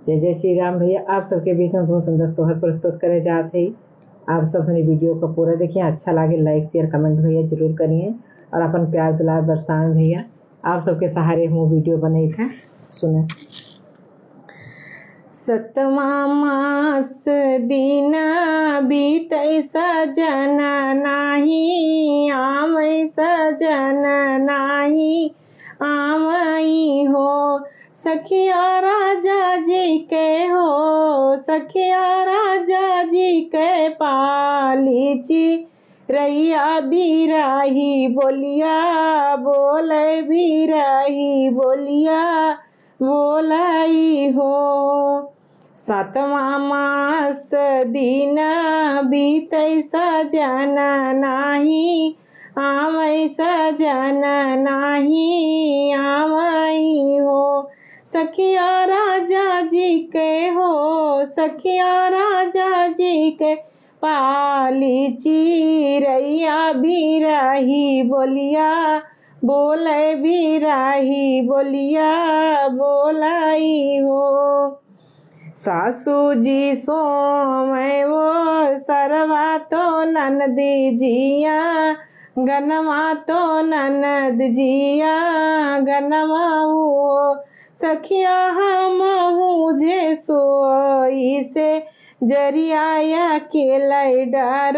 जय जय श्री राम। भैया आप सबके बीच में बहुत सुंदर सोहर प्रस्तुत करे जाते ही आप सब हमारी वीडियो को पूरा देखिए। अच्छा लगे लाइक शेयर कमेंट भैया जरूर करिए और अपन प्यार दुलार बरसाएं भैया। आप सबके सहारे हम वीडियो बने थे सुने। सतवा मास दिन बीतै सजन नाही आमै सजन नाही आमई हो। सखिया राजा जी के हो सखिया राजा जी के पालीची रैया बिराही बोलिया बोले बिराही बोलिया बोलाई हो। सातवां मास दिन बीतै सजन नाही आमै सजन नाही आमई हो। सखिया राजा जी के हो सखिया राजा जी के पाली चिरैया बिराही बोलिया बोले बिराही बोलिया बोलाई हो। सासू जी सोमय वो सरवा तो ननदी जिया गनमा तो ननद जिया गनमा वो। सखिया हम जे सोई से जरिया के लय डर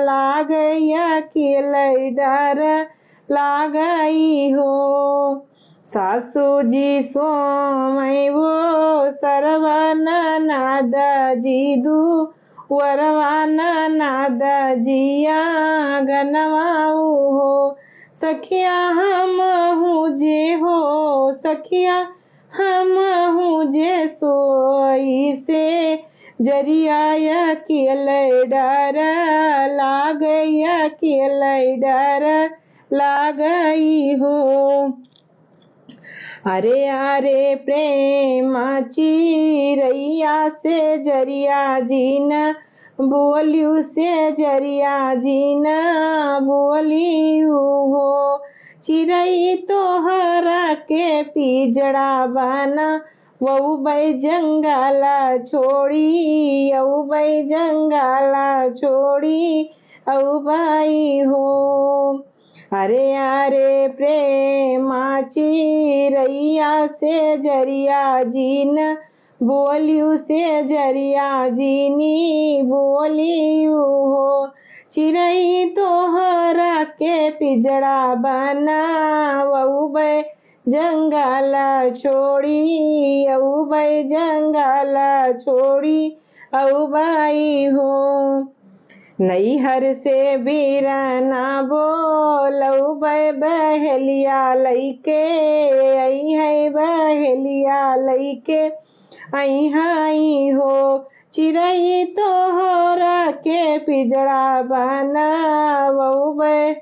लागया के लय डर लागई हो। सासू जी सोमय वो सरवन नाद जीदू वरवान नाद जिया गनवाऊ हो। सखिया हम जे हो सखिया हम जे सोई से जरिया के लय डर लागया के लय डर लागई हो। अरे अरे प्रेम चिरैया से जरिया जीन बोलियू से जरिया जीन बोलियू हो। चिरई तोहरा के पिजड़ा बना वऊ बै जंगला छोड़ी औ बै जंगला छोड़ी औ बाई हो। अरे अरे प्रेमा चिरैया से जरिया जीन बोलियू से जरिया जीनी बोलियू हो। चिरई तोहरा के पिजड़ा बना वऊ बै जंगला छोड़ी औ बै जंगला छोड़ी औ बाई हो। नैहर से बीरना बोलऊ बै बहलिया लैके आई है बहलिया लैके आई हाई हो। चिरई तोहरा के पिजड़ा बना वऊ बै